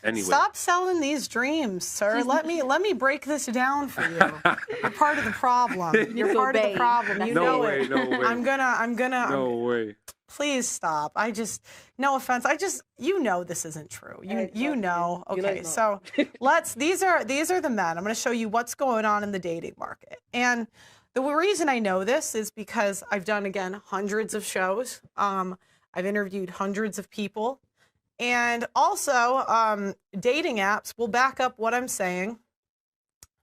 Anyway. Stop selling these dreams, sir. Let me break this down for you. You're part of the problem. You're part of the problem. You know it. No way. I'm gonna. No way. Please stop. No offense. You know this isn't true. You know. Okay, so these are the men. I'm going to show you what's going on in the dating market. And the reason I know this is because I've done, again, hundreds of shows. I've interviewed hundreds of people. And also, dating apps will back up what I'm saying.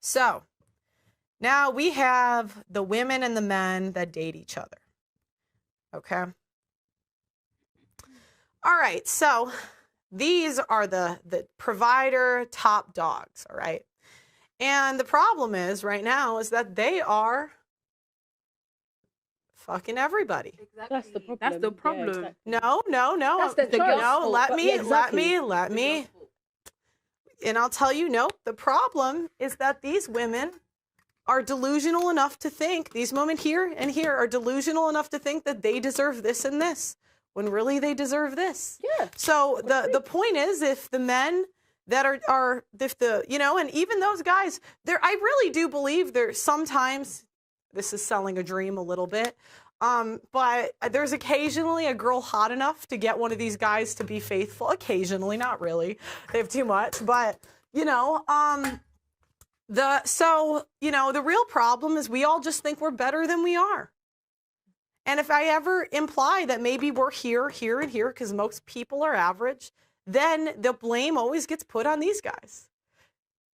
So now we have the women and the men that date each other. Okay. All right. So these are the provider top dogs. All right. And the problem is right now is that they are fucking everybody. Exactly. That's the problem. Yeah, exactly. No. That's the no, let me. Exactly. And I'll tell you, no, the problem is that these women are delusional enough to think, these women here and here are delusional enough to think that they deserve this and this, when really they deserve this. Yeah. So the point is, if the men that are and even those guys, I really do believe there sometimes, this is selling a dream a little bit, but there's occasionally a girl hot enough to get one of these guys to be faithful. Occasionally, not really. They have too much, but the real problem is we all just think we're better than we are. And if I ever imply that maybe we're here, and here, because most people are average, then the blame always gets put on these guys.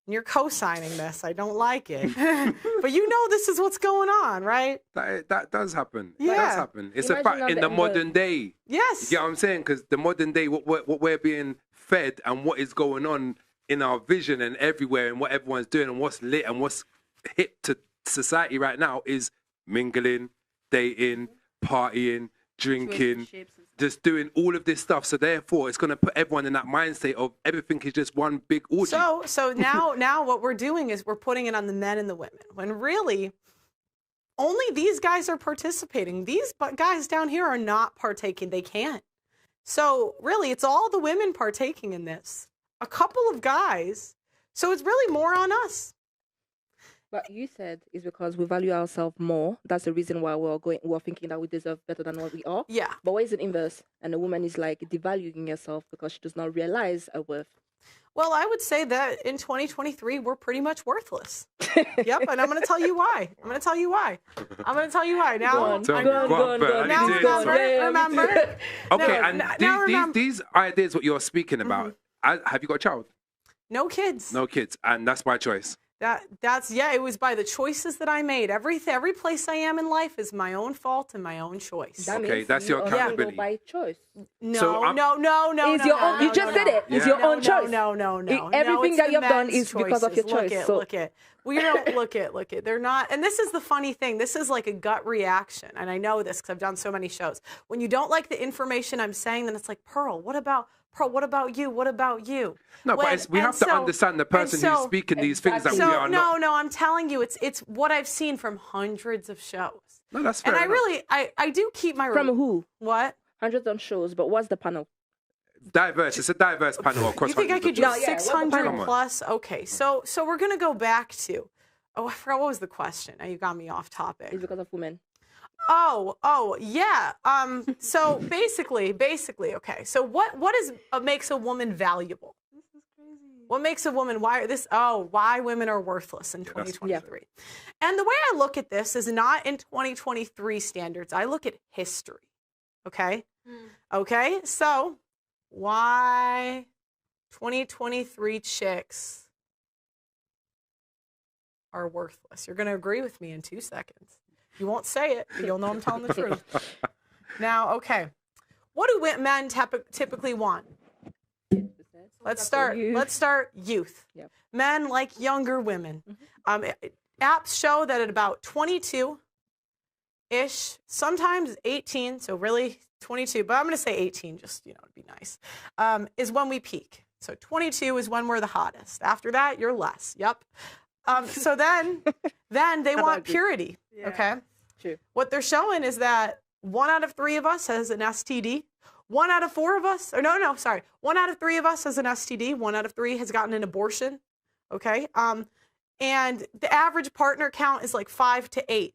And you're co-signing this. I don't like it. But this is what's going on, right? That does happen. Yeah. It does happen. It's a fact in the modern day. Yes. You get what I'm saying? Because the modern day, what we're being fed and what is going on in our vision and everywhere and what everyone's doing and what's lit and what's hip to society right now is mingling, dating, partying, drinking, just doing all of this stuff. So therefore, it's going to put everyone in that mindset of everything is just one big orgy. So now what we're doing is we're putting it on the men and the women, when really only these guys are participating. These guys down here are not partaking. They can't. So really, it's all the women partaking in this. A couple of guys. So it's really more on us. But you said it's because we value ourselves more. That's the reason why we're thinking that we deserve better than what we are. Yeah. But why is it inverse? And the woman is like devaluing herself because she does not realize her worth. Well, I would say that in 2023, we're pretty much worthless. Yep, and I'm going to tell you why. Now, remember. Okay, these ideas, what you're speaking about, have you got a child? No kids. No kids, and that's my choice. It was by the choices that I made. Every place I am in life is my own fault and my own choice. That's your accountability. By choice. No. You just said it. It's your own choice. No. Everything that you've done is because of your choice. Look it. We don't look it. They're not. And this is the funny thing. This is like a gut reaction. And I know this because I've done so many shows. When you don't like the information I'm saying, then it's like, Pearl, what about you? What about you? No, but we have to understand the person who's speaking these things that we are not. No, I'm telling you, it's what I've seen from hundreds of shows. No, that's fair. And I do keep my... From who? What? Hundreds of shows, but what's the panel? Diverse. It's a diverse panel across. You think I could do 600 plus? Okay, so we're going to go back to... I forgot what was the question. Now you got me off topic. It's because of women. Oh, yeah. So basically, okay. So what makes a woman valuable? This is crazy. What makes a woman why women are worthless in 2023? Yeah. And the way I look at this is not in 2023 standards. I look at history. Okay? Okay? So why 2023 chicks are worthless? You're going to agree with me in 2 seconds. You won't say it, but you'll know I'm telling the truth. Now, okay. What do men typically want? Let's start youth. Yep. Men like younger women. Apps show that at about 22-ish, sometimes 18, so really 22, but I'm going to say 18 just, to be nice, is when we peak. So 22 is when we're the hottest. After that, you're less. Yep. So then they want purity. Yeah. Okay. True. What they're showing is that 1 out of 3 of us has an STD. 1 out of 4 of us, or no, sorry, 1 out of 3 of us has an STD. 1 out of 3 has gotten an abortion. Okay. And the average partner count is like 5 to 8.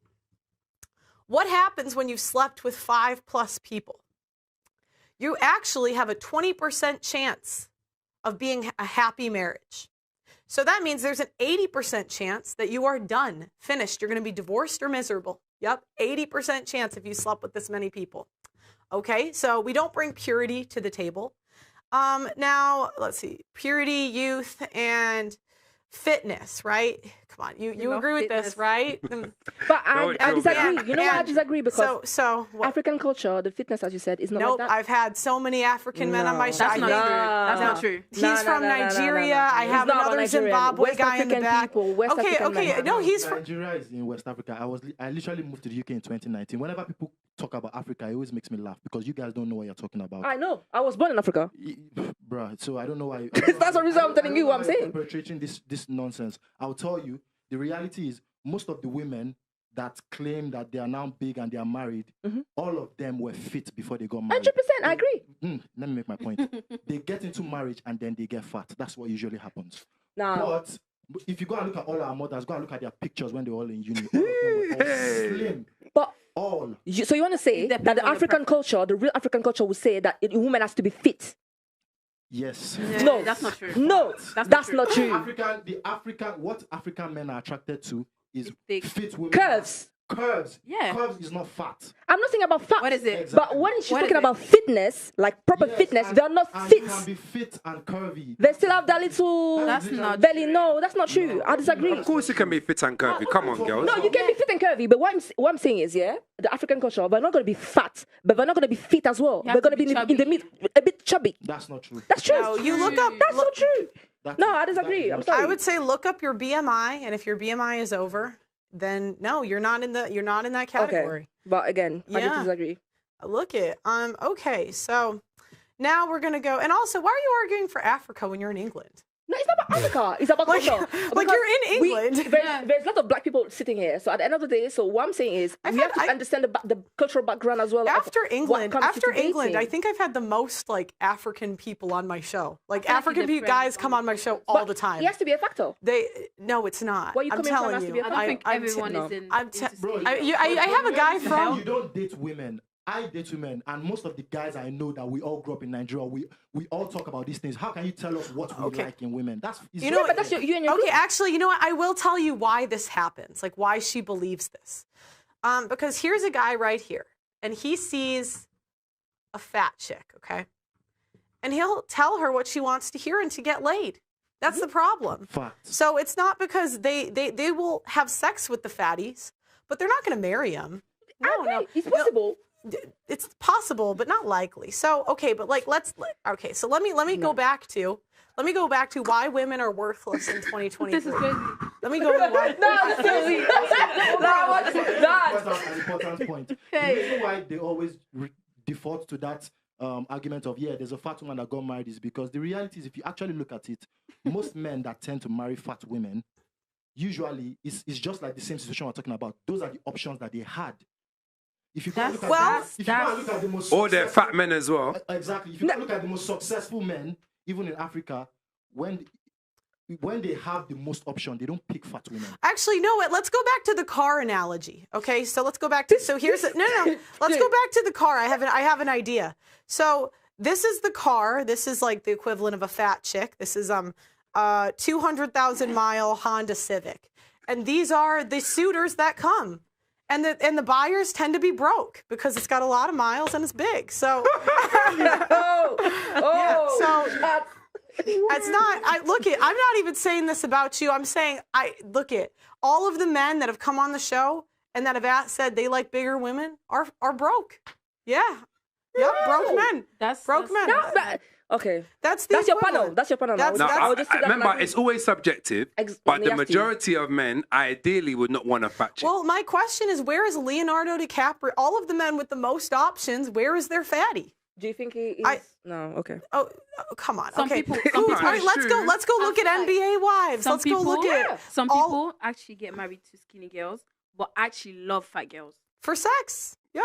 What happens when you've slept with 5+ people? You actually have a 20% chance of being a happy marriage. So that means there's an 80% chance that you are done, finished. You're going to be divorced or miserable. Yep, 80% chance if you slept with this many people. Okay, so we don't bring purity to the table. Now, let's see, purity, youth, and fitness, right? Come on, you agree with this, right? But I disagree. You know why I disagree? Because so what? African culture, the fitness, as you said, is not Nope, like that. I've had so many African men on my show. That's not true. That's not true. He's from Nigeria. I have another Zimbabwe West guy in the African back. people, West African men. No, he's from Nigeria is in West Africa. I literally moved to the UK in 2019. Whenever people talk about Africa, it always makes me laugh because you guys don't know what you're talking about. I know. I was born in Africa. Bruh, so I don't know why. That's the reason I'm telling you what I'm saying. Perpetrating this nonsense. I'll tell you, the reality is most of the women that claim that they are now big and they are married, all of them were fit before they got married. 100%, I agree. Let me make my point. They get into marriage and then they get fat. That's what usually happens. Now, But if you go and look at all our mothers, go and look at their pictures when they were all in uni. All of them were all slim. but All. so you want to say that the African culture, the real African culture, would say that a woman has to be fit? Yes. No, that's not true. No, that's not true. What African men are attracted to is thick. fit women. Curves. Curves. Yeah. Curves is not fat. I'm not saying about fat. What is it? Exactly. But when she's What talking is about fitness, like proper Yes, fitness, and- they're not and fit. You can be fit and curvy. They still have that little That's not belly. true. No, that's not true. I disagree. Of course, you can be fit and curvy. Come on, girls. No, you can be fit and curvy, but what I'm saying is, yeah, the African culture, we're not going to be fat, but we're not going to be fit as well. You have We're going to to be be in the mid, a bit chubby. That's not true. That's true. No, you look up. That's not true. That's- No, I disagree. that I'm is sorry. I would say look up your BMI, and if your BMI is over, then no, you're not in that category. Okay, but again, I Yeah. disagree. Look it. Okay, so now we're gonna go. And also, why are you arguing for Africa when you're in England? No, it's not about Africa. It's about Like- culture. like Because you're in England. There's a lot of black people sitting here. So at the end of the day, so what I'm saying is we have to understand the cultural background as well. of After what England, comes to I dating. think I've had the most like African people on my show. Like feel like African you're guys different. come on my show all But the time. It has to be a factor. No, it's not. Where you I'm coming from telling has to you. be a I don't think I'm everyone no. is in. I'm into Bro, sleep. I have a guy from. You don't date women. I date women, and most of the guys I know that we all grew up in Nigeria, we all talk about these things. How can you tell us what we like in women? You know, But that's you and your Okay, group. actually, you know what? I will tell you why this happens, like why she believes this. Because here's a guy right here, and he sees a fat chick, okay? And he'll tell her what she wants to hear and to get laid. That's the problem. Facts. So it's not because they will have sex with the fatties, but they're not going to marry them. I agree. It's possible. It's possible, but not likely. So okay, but like so let me go back to why women are worthless in 2023. This is crazy. Let me go to why. That's an important point. The reason why they always default to that argument of, yeah, there's a fat woman that got married is because the reality is, if you actually look at it, most men that tend to marry fat women, usually it's just like the same situation we're talking about. Those are the options that they had. If you go and look at the most Or they're fat men as well. Exactly. If you go and look at the most successful men, even in Africa, when they have the most option, they don't pick fat women. Actually, no. Let's go back to the car analogy. Okay, so let's go back to. So here's no. Let's go back to the car. I have an idea. So this is the car. This is like the equivalent of a fat chick. This is 200,000 mile Honda Civic, and these are the suitors that come. And the buyers tend to be broke because it's got a lot of miles and it's big. So, it's not. I'm not even saying this about you. I'm saying all of the men that have come on the show and that have said they like bigger women are broke. Yeah. Yep. Broke men. Broke men. Okay. That's your equivalent. panel. That's your panel. That's- No, I'll just take that remember, like- it's always subjective, but it the has to be. majority of men ideally would not want a fat chick. Well, my question is, where is Leonardo DiCaprio? All of the men with the most options, where is their fatty? Do you think he is? No. Okay. Oh, come on. Some Okay. people- All people- right, let's go. Let's go look at NBA wives. Let's go look at Some all- people actually get married to skinny girls, but actually love fat girls. for sex. Yep.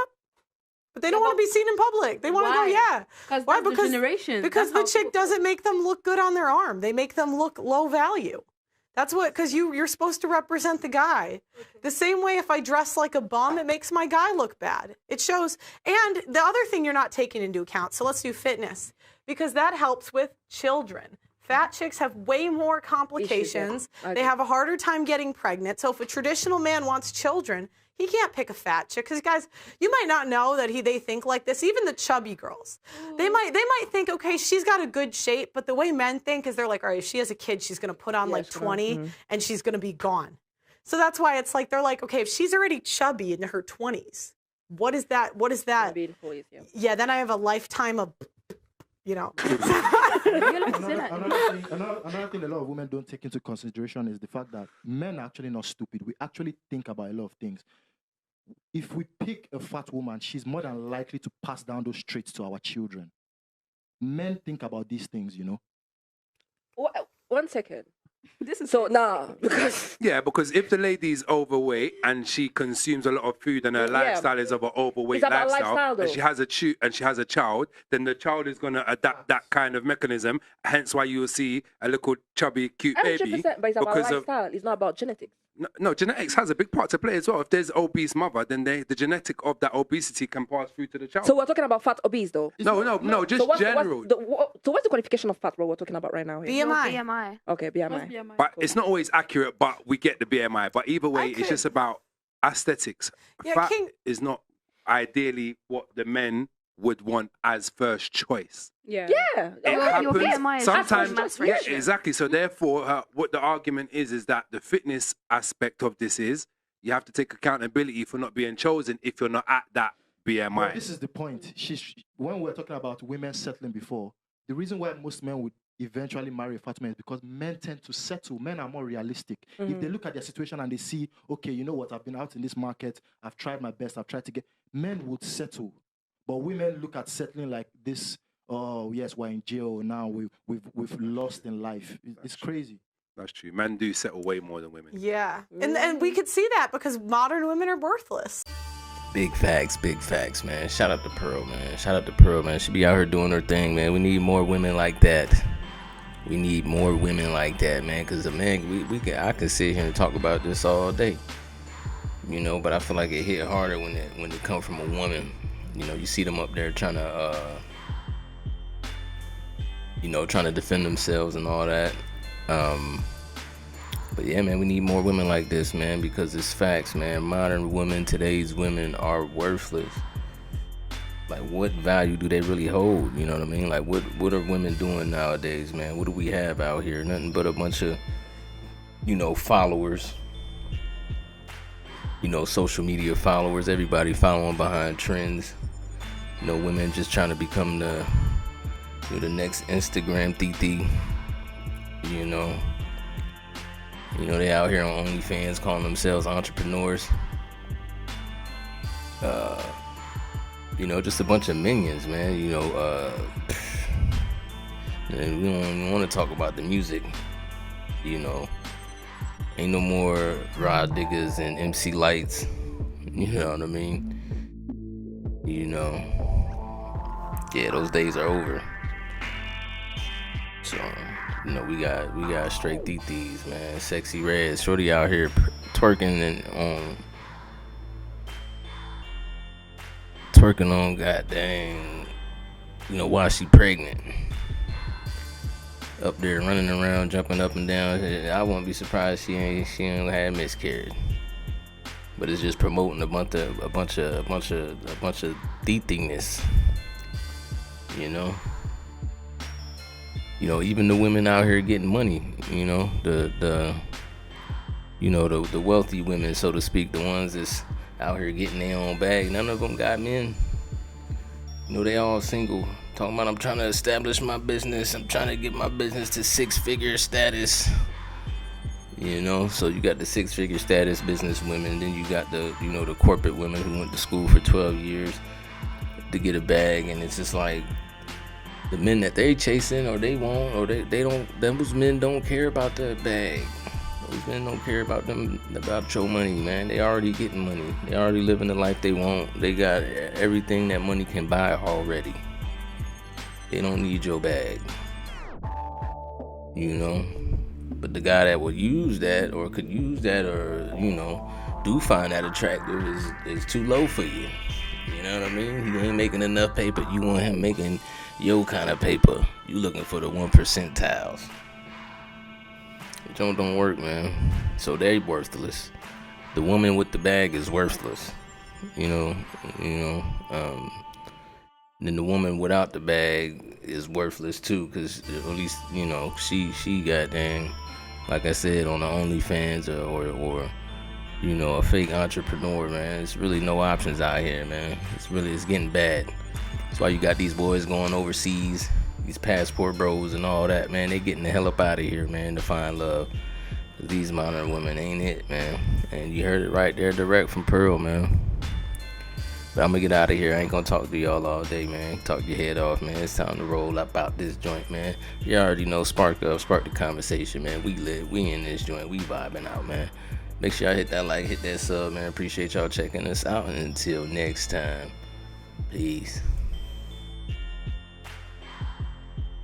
but they don't want to be seen in public. They want to go, yeah. Why? Because generation. Because the chick doesn't make them look good on their arm. They make them look low value. That's what, because you're supposed to represent the guy. The same way if I dress like a bum, it makes my guy look bad. It shows. And the other thing you're not taking into account, so let's do fitness, because that helps with children. Fat chicks have way more complications. They have a harder time getting pregnant. So if a traditional man wants children, he can't pick a fat chick. Because guys, you might not know that they think like this. Even the chubby girls, they might think, okay, she's got a good shape. But the way men think is they're like, all right, if she has a kid, she's going to put on like 20 and she's going to be gone. So that's why it's like, they're like, okay, if she's already chubby in her 20s, what is that? What is that? Yeah, then I have a lifetime of, Another thing a lot of women don't take into consideration is the fact that men are actually not stupid. We actually think about a lot of things. If we pick a fat woman, she's more than likely to pass down those traits to our children. Men think about these things, you know. 1 second. This is because if the lady's overweight and she consumes a lot of food and her lifestyle is of an overweight lifestyle, and she has a child, then the child is going to adapt that kind of mechanism. Hence why you will see a little chubby, cute baby. But it's about lifestyle. It's not about genetics. No, genetics has a big part to play as well. If there's obese mother, then the genetic of that obesity can pass through to the child. So we're talking about fat obese, though. No, just general. So what's the qualification of fat? What we're talking about right now here? BMI. Okay, BMI. But it's not always accurate. But we get the BMI. But either way, it's just about aesthetics. Yeah, fat is not ideally what the men would want as first choice. Yeah. It happens. Your BMI is Sometimes, exactly. So therefore, what the argument is that the fitness aspect of this is you have to take accountability for not being chosen if you're not at that BMI. Well, this is the point. When we were talking about women settling before, the reason why most men would eventually marry a fat man is because men tend to settle. Men are more realistic. If they look at their situation and they see, okay, you know what, I've been out in this market, I've tried my best, I've tried to get, men would settle. But women look at settling like this, oh yes, we're in jail now, we've lost in life. It's crazy. That's true. Men do settle way more than women. Yeah. And we could see that because modern women are worthless. Big facts, man. Shout out to Pearl, man. She be out here doing her thing, man. We need more women like that. Man. Because the man, I could sit here and talk about this all day, you know. But I feel like it hit harder when it comes from a woman. You know, you see them up there trying to, trying to defend themselves and all that. But yeah, man, we need more women like this, man, because it's facts, man. Modern women, today's women are worthless. Like, what value do they really hold? You know what I mean? Like, what are women doing nowadays, man? What do we have out here? Nothing but a bunch of, followers. Social media followers. Everybody following behind trends. Women just trying to become the next Instagram titi. They out here on OnlyFans calling themselves entrepreneurs. Just a bunch of minions, man. And we don't even want to talk about the music. Ain't no more Rod Diggers and MC Lights. You know what I mean? Yeah, those days are over. So, we got straight DTs, man. Sexy Red, shorty out here twerking on goddamn, while she pregnant. Up there running around, jumping up and down. I won't be surprised she ain't had miscarriage. But it's just promoting a bunch of DTness. Even the women out here getting money, the wealthy women, so to speak, the ones that's out here getting their own bag, none of them got men. They all single, talking about, I'm trying to establish my business, I'm trying to get my business to 6-figure status. So you got the 6-figure status business women, then you got the, the corporate women who went to school for 12 years to get a bag, and it's just like, the men that they chasing or they want or they don't, those men don't care about the bag Those men don't care about your money, man. They already getting money. They already living the life they want. They got everything that money can buy already. They don't need your bag. You know? But the guy that would use that or could use that or, you know, do find that attractive is too low for you. You know what I mean? He ain't making enough paper. You want him making your kind of paper. You looking for the 1%. It don't work, man. So they worthless. The woman with the bag is worthless. You know. Then the woman without the bag is worthless too, cause at least, you know, she goddamn, like I said, on the OnlyFans or you know, a fake entrepreneur, man. It's really no options out here, man. It's getting bad. That's why you got these boys going overseas, these passport bros and all that, man. They getting the hell up out of here, man, to find love. These modern women ain't it, man. And you heard it right there direct from Pearl, man. But I'm gonna get out of here. I ain't gonna talk to y'all all day, man. Talk your head off, man. It's time to roll up out this joint, man. You already know, spark the conversation, man. We in this joint. We vibing out, man. Make sure y'all hit that like, hit that sub, man. Appreciate y'all checking us out. And until next time, peace.